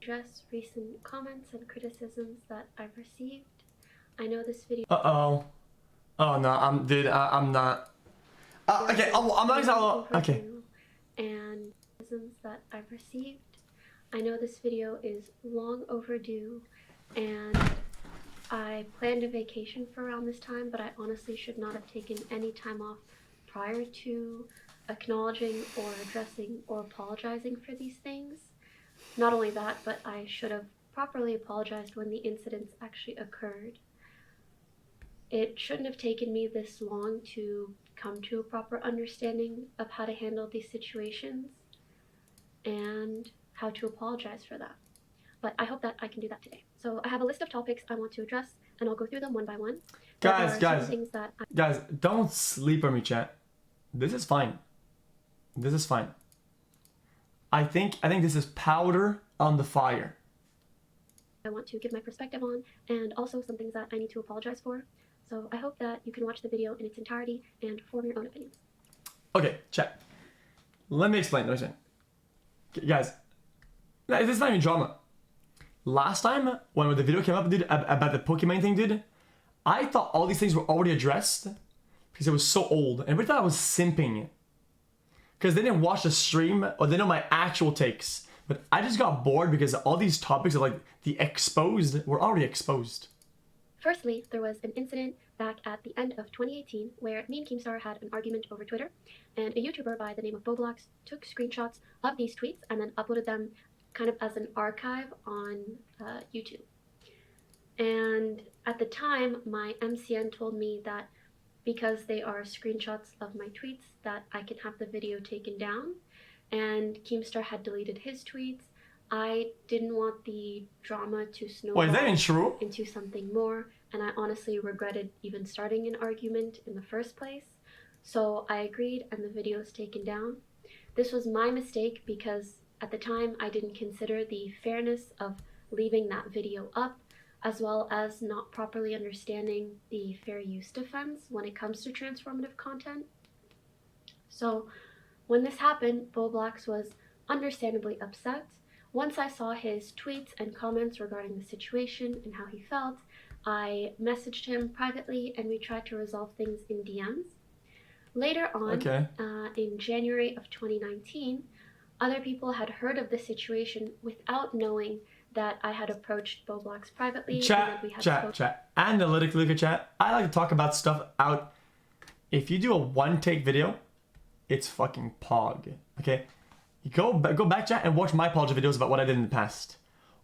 address recent comments and criticisms that I've received. I know this video. Oh no, I'm not. Okay, I'm not gonna. Okay. And criticisms that I've received. I know this video is long overdue, and I planned a vacation for around this time, but I honestly should not have taken any time off prior to acknowledging or addressing or apologizing for these things. Not only that, but I should have properly apologized when the incidents actually occurred. It shouldn't have taken me this long to come to a proper understanding of how to handle these situations and how to apologize for that. But I hope that I can do that today. So I have a list of topics I want to address, and I'll go through them one by one. Guys, don't sleep on me, chat. This is fine. This is fine. I think this is powder on the fire. I want to give my perspective on, and also some things that I need to apologize for. So I hope that you can watch the video in its entirety and form your own opinions. Okay, chat. Let me explain. Guys, this is not even drama. Last time, when the video came up, dude, about the pokimane thing, dude, I thought all these things were already addressed because it was so old. And everybody thought I was simping. Because they didn't watch the stream or they know my actual takes. But I just got bored because all these topics of like the exposed were already exposed. Firstly, there was an incident back at the end of 2018 where me and Keemstar had an argument over Twitter, and a YouTuber by the name of Boblox took screenshots of these tweets and then uploaded them kind of as an archive on YouTube. And at the time, my MCN told me that because they are screenshots of my tweets, that I can have the video taken down, and Keemstar had deleted his tweets. I didn't want the drama to snowball into something more, and I honestly regretted even starting an argument in the first place. So I agreed, and the video was taken down. This was my mistake because at the time I didn't consider the fairness of leaving that video up, as well as not properly understanding the fair use defense when it comes to transformative content. So when this happened, Boblox was understandably upset. Once I saw his tweets and comments regarding the situation and how he felt, I messaged him privately and we tried to resolve things in DMs. Later on, in January of 2019, other people had heard of the situation without knowing that I had approached Boblox privately. Chat. Analytically, look at chat. I like to talk about stuff out. If you do a one-take video, it's fucking pog. Okay? You go back, chat, and watch my apology videos about what I did in the past.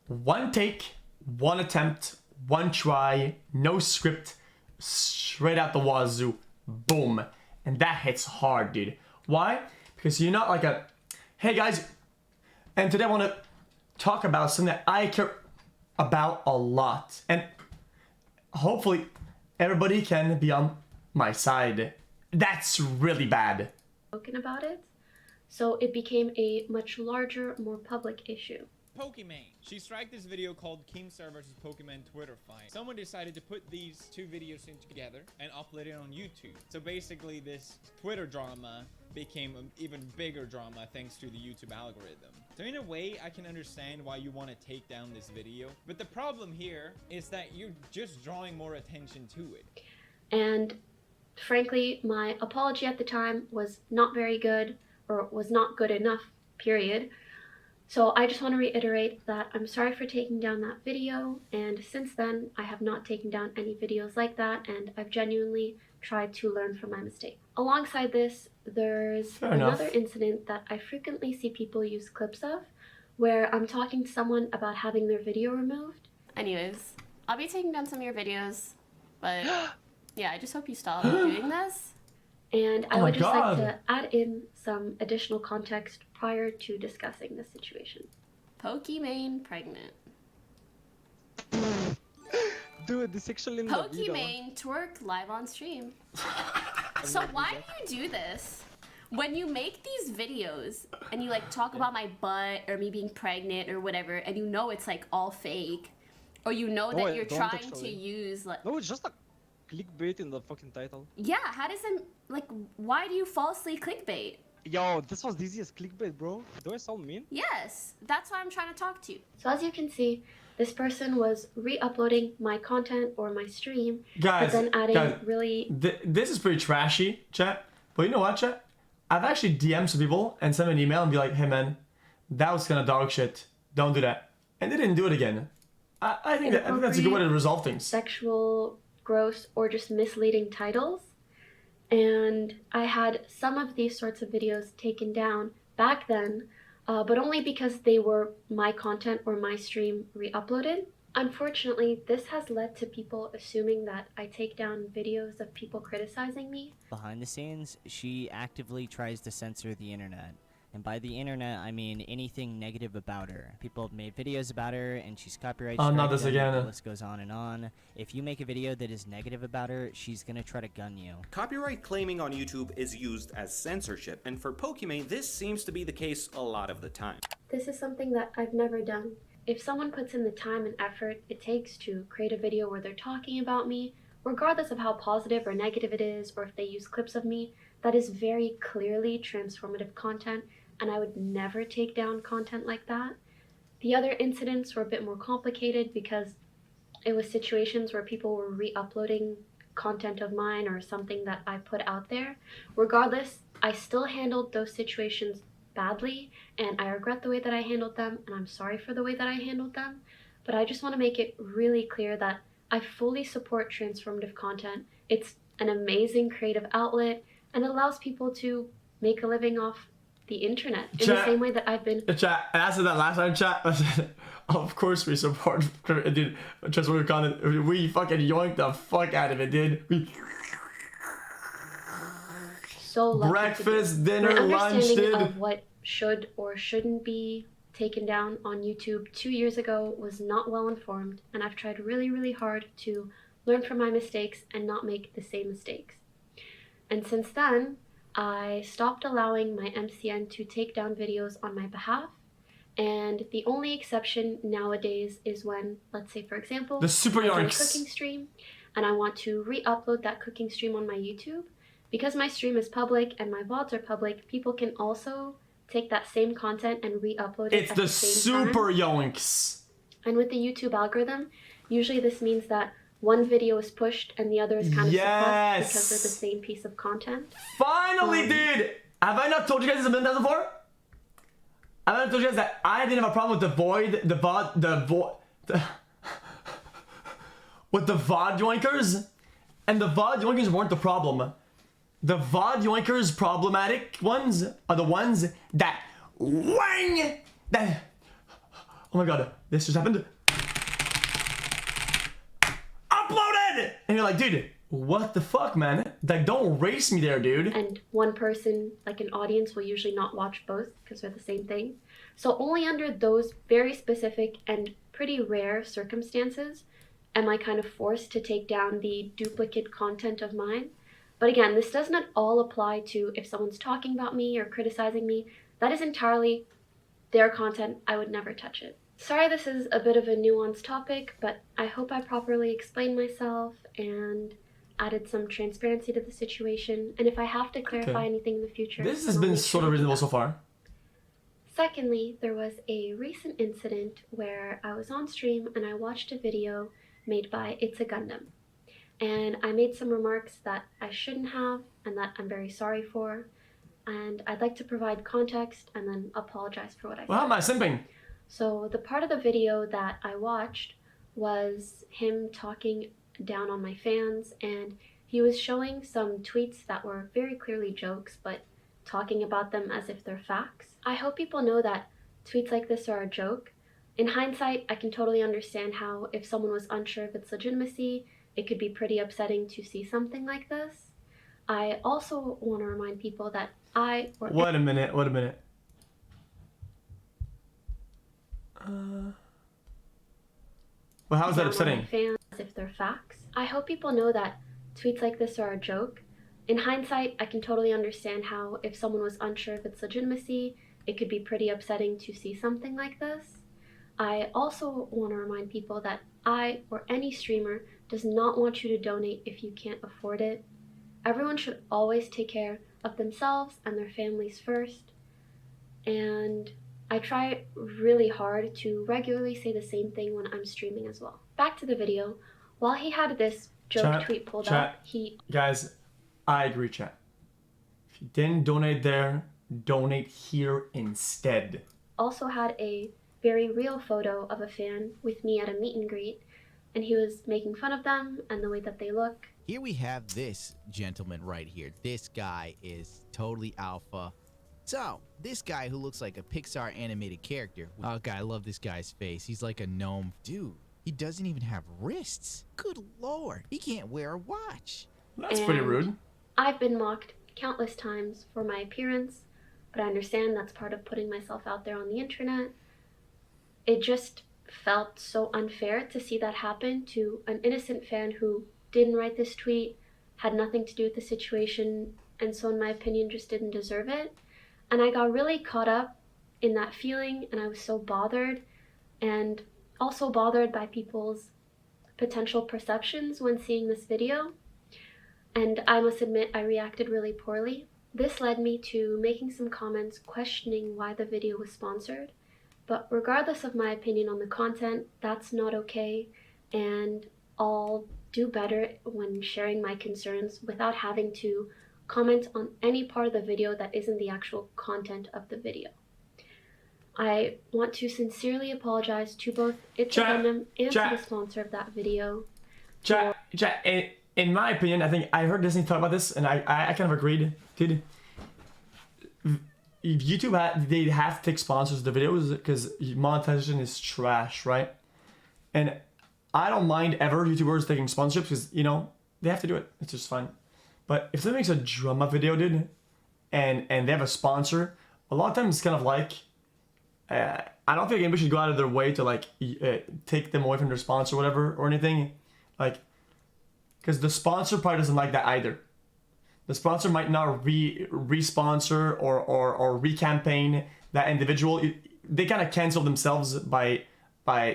One take, one attempt, one try, no script, straight out the wazoo. Boom. And that hits hard, dude. Why? Because you're not like a, hey guys, and today I want to talk about something that I care about a lot. And hopefully everybody can be on my side. That's really bad. Spoken about it, so it became a much larger, more public issue. Pokimane. She striked this video called Keemstar vs. Pokimane Twitter fight. Someone decided to put these two videos together and upload it on YouTube. So basically this Twitter drama became an even bigger drama thanks to the YouTube algorithm. So in a way, I can understand why you want to take down this video. But the problem here is that you're just drawing more attention to it. And frankly, my apology at the time was not very good, or was not good enough, period. So I just want to reiterate that I'm sorry for taking down that video, and since then I have not taken down any videos like that, and I've genuinely tried to learn from my mistake. Alongside this, there's another incident that I frequently see people use clips of, where I'm talking to someone about having their video removed. Anyways, I'll be taking down some of your videos, but yeah, I just hope you stop doing this. And I would just like to add in some additional context prior to discussing this situation. Pokimane pregnant. Dude, this actually in Pokimane twerk live on stream. So why do you do this? When you make these videos and you like talk about my butt or me being pregnant or whatever, and you know it's like all fake, or you know that you're trying to use like... No, it's just a clickbait in the fucking title. Yeah, how does it, like, why do you falsely clickbait? Yo, this was the easiest clickbait, bro. Do I sound mean? Yes, that's why I'm trying to talk to you. So as you can see, this person was re-uploading my content or my stream, Guys, but then adding guys, really... this is pretty trashy, chat. But you know what, chat? I've actually DM'd some people and sent them an email and be like, hey man, that was kind of dog shit. Don't do that. And they didn't do it again. I think that's a good way to resolve things. Sexual, gross, or just misleading titles. And I had some of these sorts of videos taken down back then, but only because they were my content or my stream re-uploaded. Unfortunately, this has led to people assuming that I take down videos of people criticizing me. Behind the scenes, she actively tries to censor the internet. And by the internet, I mean anything negative about her. People have made videos about her, and she's copyright Oh, not striked this them, again. The list goes on and on. If you make a video that is negative about her, she's gonna try to gun you. Copyright claiming on YouTube is used as censorship, and for Pokimane, this seems to be the case a lot of the time. This is something that I've never done. If someone puts in the time and effort it takes to create a video where they're talking about me, regardless of how positive or negative it is, or if they use clips of me, that is very clearly transformative content, and I would never take down content like that. The other incidents were a bit more complicated because it was situations where people were re-uploading content of mine or something that I put out there. Regardless, I still handled those situations badly, and I regret the way that I handled them, and I'm sorry for the way that I handled them, but I just want to make it really clear that I fully support transformative content. It's an amazing creative outlet, and it allows people to make a living off the internet in the same way that I've been. Chat, and I said that last time, chat. I said, of course we support, dude, transformative content. We fucking yoinked the fuck out of it, dude. So lucky Breakfast, dinner, my lunch, understanding dude. of what should or shouldn't be taken down on YouTube 2 years ago was not well informed, and I've tried really, really hard to learn from my mistakes and not make the same mistakes. And since then, I stopped allowing my MCN to take down videos on my behalf, and the only exception nowadays is when, let's say for example, The super I do a yoinks. cooking stream and I want to re-upload that cooking stream on my YouTube. Because my stream is public and my VODs are public, people can also take that same content and re-upload it It's at the the same time. super yoinks. And with the YouTube algorithm, usually this means that one video is pushed and the other is kind of suppressed because they're the same piece of content. Finally, dude! Have I not told you guys this a million times before? Have I not told you guys that I didn't have a problem with with the VOD yoinkers? And the VOD yoinkers weren't the problem. The VOD yoinkers problematic ones are the ones that wang! That, oh my god, this just happened. Uploaded! And you're like, dude, what the fuck, man? Like, don't race me there, dude. And one person, like an audience, will usually not watch both because they're the same thing. So only under those very specific and pretty rare circumstances am I kind of forced to take down the duplicate content of mine. But again, this does not all apply to if someone's talking about me or criticizing me. That is entirely their content. I would never touch it. Sorry this is a bit of a nuanced topic, but I hope I properly explained myself and added some transparency to the situation. And if I have to clarify anything in the future, This then has I'll been make sort sure of to do reasonable that. so far. Secondly, there was a recent incident where I was on stream and I watched a video made by It's a Gundam. And I made some remarks that I shouldn't have and that I'm very sorry for. And I'd like to provide context and then apologize for what I said. Well, how am I simping? So the part of the video that I watched was him talking down on my fans, and he was showing some tweets that were very clearly jokes, but talking about them as if they're facts. I hope people know that tweets like this are a joke. In hindsight, I can totally understand how if someone was unsure of its legitimacy, it could be pretty upsetting to see something like this. I also want to remind people that Wait a minute. Well, how is that upsetting? Fans if they're facts. I hope people know that tweets like this are a joke. In hindsight, I can totally understand how if someone was unsure of its legitimacy, it could be pretty upsetting to see something like this. I also want to remind people that I or any streamer does not want you to donate if you can't afford it. everyone should always take care of themselves and their families first. And I try really hard to regularly say the same thing when I'm streaming as well. Back to the video. While he had this joke tweet pulled up, he... Guys, I agree, chat. If you didn't donate there, donate here instead. Also had a very real photo of a fan with me at a meet and greet, and he was making fun of them and the way that they look. Here we have this gentleman right here. This guy is totally alpha. So, this guy who looks like a Pixar animated character. Oh, God, I love this guy's face. He's like a gnome. Dude, he doesn't even have wrists. Good Lord. He can't wear a watch. That's pretty rude. I've been mocked countless times for my appearance, but I understand that's part of putting myself out there on the internet. It just felt so unfair to see that happen to an innocent fan who didn't write this tweet, had nothing to do with the situation, and so in my opinion just didn't deserve it. And I got really caught up in that feeling, and I was so bothered, and also bothered by people's potential perceptions when seeing this video. And I must admit, I reacted really poorly. This led me to making some comments questioning why the video was sponsored. But regardless of my opinion on the content, that's not okay, and I'll do better when sharing my concerns without having to comment on any part of the video that isn't the actual content of the video. I want to sincerely apologize to both It's a Gundam and to the sponsor of that video. Chat, in my opinion, I think I heard Disney talk about this, and I kind of agreed. Dude, YouTube they have to take sponsors of the videos because monetization is trash, right? And I don't mind ever YouTubers taking sponsorships because, you know, they have to do it. It's just fine. But if someone makes a drama video, dude, and they have a sponsor, a lot of times it's kind of like, I don't think anybody should go out of their way to like take them away from their sponsor or whatever or anything. Like, because the sponsor probably doesn't like that either. The sponsor might not re-sponsor or re-campaign that individual. They kind of cancel themselves by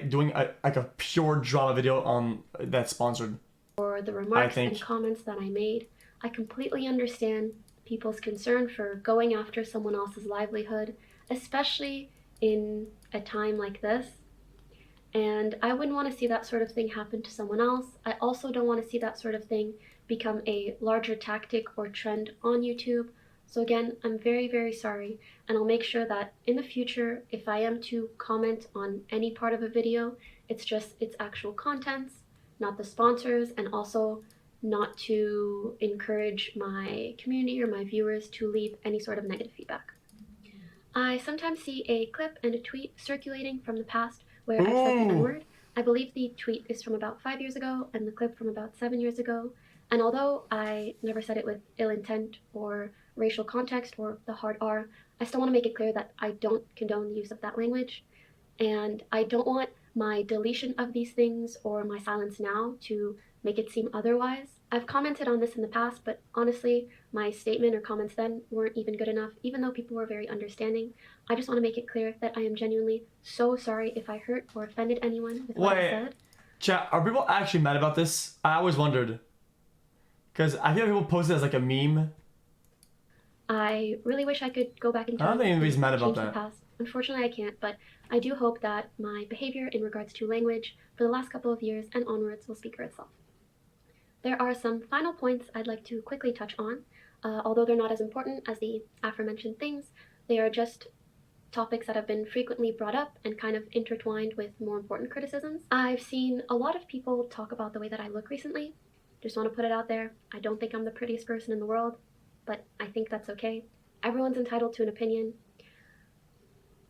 doing like a pure drama video on that's sponsored. For the remarks and comments that I made, I completely understand people's concern for going after someone else's livelihood, especially in a time like this. And I wouldn't want to see that sort of thing happen to someone else. I also don't want to see that sort of thing become a larger tactic or trend on YouTube. So again, I'm very, very sorry, and I'll make sure that in the future, if I am to comment on any part of a video, it's just its actual contents, not the sponsors, and also not to encourage my community or my viewers to leave any sort of negative feedback. I sometimes see a clip and a tweet circulating from the past where I said the N-word. I believe the tweet is from about 5 years ago and the clip from about 7 years ago. And although I never said it with ill intent or racial context or the hard R, I still want to make it clear that I don't condone the use of that language. And I don't want my deletion of these things or my silence now to make it seem otherwise. I've commented on this in the past, but honestly, my statement or comments then weren't even good enough, even though people were very understanding. I just want to make it clear that I am genuinely so sorry if I hurt or offended anyone with what I said. Chat, are people actually mad about this? I always wondered. Because I feel like people post it as like a meme. I really wish I could go back in time. I don't think anybody's mad about that. The past. Unfortunately, I can't, but I do hope that my behavior in regards to language for the last couple of years and onwards will speak for itself. There are some final points I'd like to quickly touch on. Although they're not as important as the aforementioned things, they are just topics that have been frequently brought up and kind of intertwined with more important criticisms. I've seen a lot of people talk about the way that I look recently. Just want to put it out there. I don't think I'm the prettiest person in the world, but I think that's okay. Everyone's entitled to an opinion.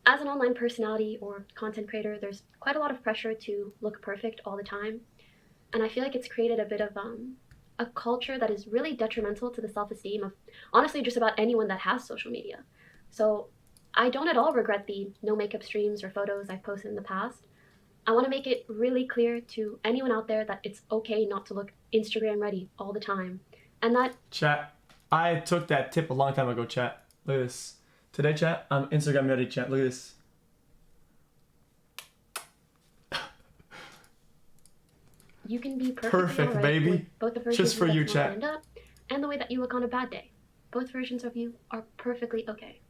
As an online personality or content creator, there's quite a lot of pressure to look perfect all the time. And I feel like it's created a bit of a culture that is really detrimental to the self-esteem of honestly just about anyone that has social media. So I don't at all regret the no makeup streams or photos I've posted in the past. I want to make it really clear to anyone out there that it's okay not to look Instagram ready all the time. And that... Chat, I took that tip a long time ago, chat. Look at this. Today, chat, I'm Instagram ready, chat. Look at this. You can be perfect, baby. with both the Just for you, chat. Up, and the way that you look on a bad day. Both versions of you are perfectly okay.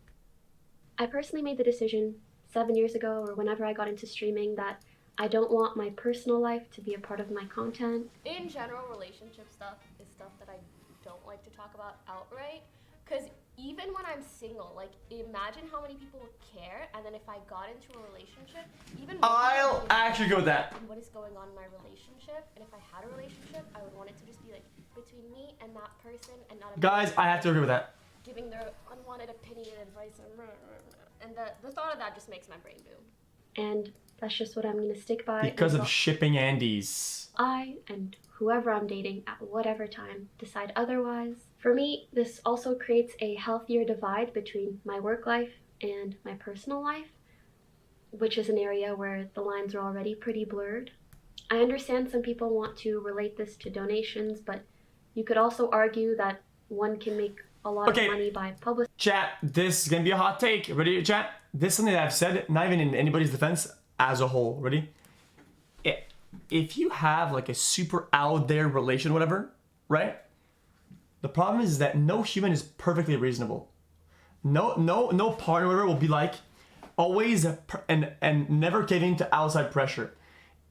I personally made the decision 7 years ago or whenever I got into streaming that I don't want my personal life to be a part of my content. In general, relationship stuff is stuff that I don't like to talk about outright. Because even when I'm single, like, imagine how many people would care, and then if I got into a relationship, even more I'll people would actually go with that. care what is going on in my relationship, and if I had a relationship, I would want it to just be like between me and that person, and not Guys, I have to agree with that. giving their unwanted opinion and advice, and the thought of that just makes my brain boom. And that's just what I'm gonna stick by. Because of until shipping Andes. I and whoever I'm dating at whatever time decide otherwise. For me, this also creates a healthier divide between my work life and my personal life, which is an area where the lines are already pretty blurred. I understand some people want to relate this to donations, but you could also argue that one can make a lot Okay. of money by publicizing. Chat, this is gonna be a hot take. Ready, chat? This is something that I've said, not even in anybody's defense, as a whole. Ready? If you have like a super out there relation, whatever, right? The problem is that no human is perfectly reasonable. No partner whatever will be like always and never caving to outside pressure.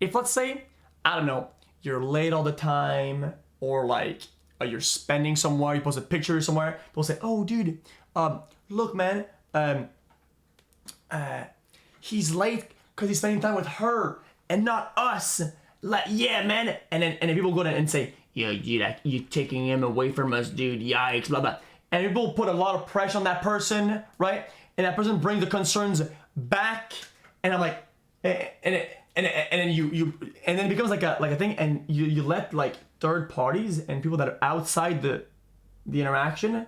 If let's say, I don't know, you're late all the time, or like you're spending somewhere, you post a picture somewhere, people say, oh dude, look man, he's late because he's spending time with her and not us. Like, yeah, man. And then people go down and say, yo, dude, you taking him away from us, dude. Yikes, blah, blah. And people put a lot of pressure on that person, right? And that person brings the concerns back. And I'm like, and then it becomes like a thing. And you let like third parties and people that are outside the interaction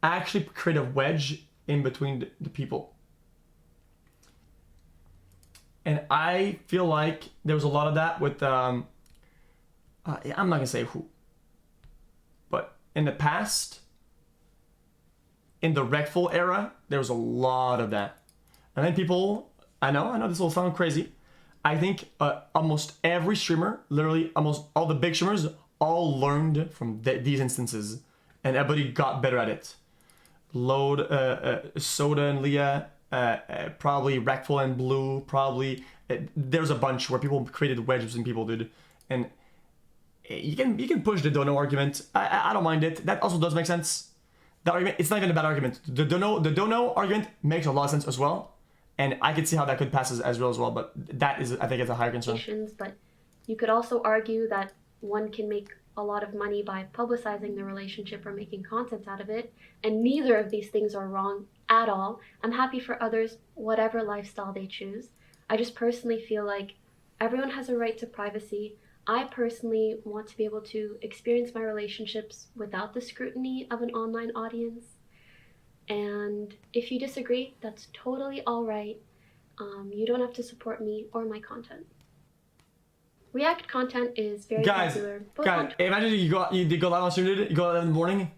actually create a wedge in between the people. And I feel like there was a lot of that with, I'm not gonna say who, but in the past, in the Recful era, there was a lot of that. And then people, I know this will sound crazy. I think almost every streamer, literally almost all the big streamers, all learned from these instances, and everybody got better at it. Load, Soda and Leah, probably Recful and Blue, probably there's a bunch where people created wedges in people, dude, and you can push the dono argument. I don't mind it. That also does make sense. The argument, it's not even a bad argument. The dono argument makes a lot of sense as well, and I could see how that could pass as real as well. But that is, I think, it's a higher concern. But you could also argue that one can make a lot of money by publicizing the relationship or making content out of it, and neither of these things are wrong at all. I'm happy for others, whatever lifestyle they choose. I just personally feel like everyone has a right to privacy. I personally want to be able to experience my relationships without the scrutiny of an online audience. And if you disagree, that's totally all right. You don't have to support me or my content. React content is very popular. Guys, imagine you go live on stream, dude. You go live in the morning.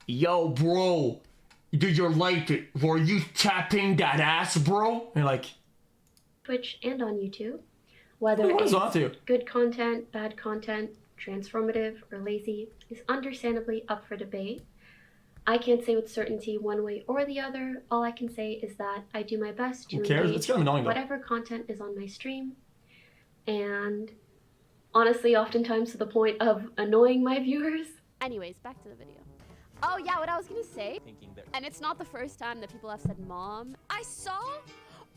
Yo, bro, dude, you're late. Were you tapping that ass, bro? And you're like, Twitch and on YouTube. Whether it's good content, bad content, transformative, or lazy is understandably up for debate. I can't say with certainty one way or the other. All I can say is that I do my best to engage whatever content is on my stream. And honestly, oftentimes to the point of annoying my viewers. Anyways, back to the video. Oh yeah, what I was gonna say, and it's not the first time that people have said mom. I saw,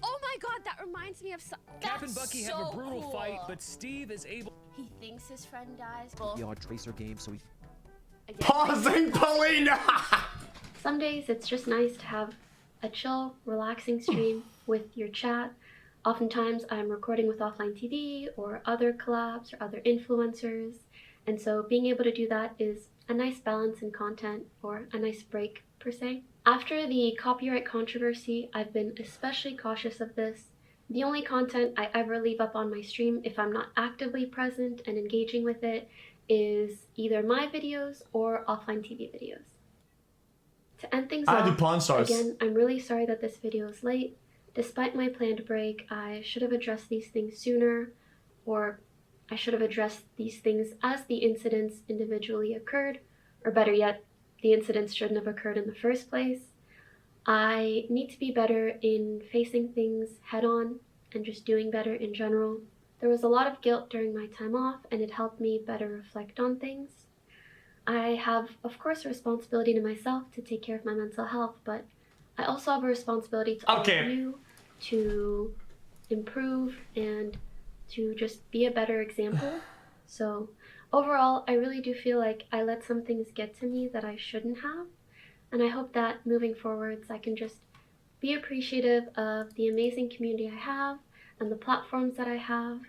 oh my god, that reminds me of some. Cap and Bucky have a brutal fight, but Steve is able. He thinks his friend dies. Yo, Tracer game, so he. Pausing Paulina! Some days it's just nice to have a chill, relaxing stream with your chat. Oftentimes I'm recording with Offline TV or other collabs or other influencers. And so being able to do that is a nice balance in content or a nice break per se. After the copyright controversy, I've been especially cautious of this. The only content I ever leave up on my stream, if I'm not actively present and engaging with it, is either my videos or Offline TV videos. To end things off, again, I'm really sorry that this video is late. Despite my planned break, I should have addressed these things sooner, or I should have addressed these things as the incidents individually occurred, or better yet, the incidents shouldn't have occurred in the first place. I need to be better in facing things head on and just doing better in general. There was a lot of guilt during my time off, and it helped me better reflect on things. I have, of course, a responsibility to myself to take care of my mental health, but I also have a responsibility to all of you to improve and to just be a better example. So overall, I really do feel like I let some things get to me that I shouldn't have, and I hope that moving forwards I can just be appreciative of the amazing community I have and the platforms that I have.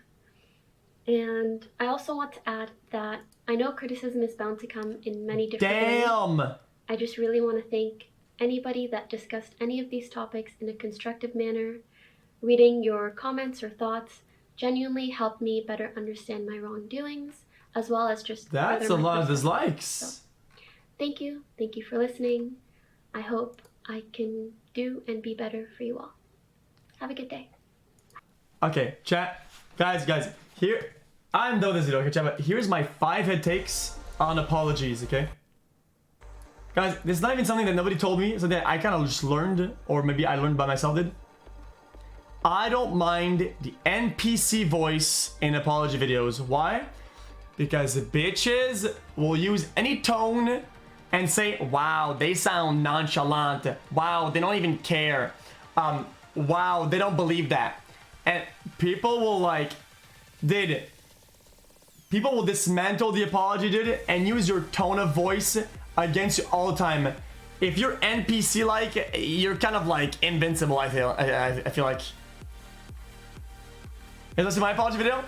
And I also want to add that I know criticism is bound to come in many different ways. I just really want to thank anybody that discussed any of these topics in a constructive manner. Reading your comments or thoughts genuinely helped me better understand my wrongdoings, as well as just That's a lot of dislikes. So, thank you for listening. I hope I can do and be better for you all. Have a good day. Okay, chat, guys, here, I'm done with this video, okay, chat, but here's my 5 head takes on apologies, okay? Guys, this is not even something that nobody told me, so that I kind of just learned, or maybe I learned by myself did. I don't mind the NPC voice in apology videos. Why? Because bitches will use any tone and say, wow, they sound nonchalant. Wow, they don't even care. Wow, they don't believe that. And people will like, people will dismantle the apology, dude, and use your tone of voice against you all the time. If you're NPC-like, you're kind of like invincible, I feel like. Hey, let's see my apology video.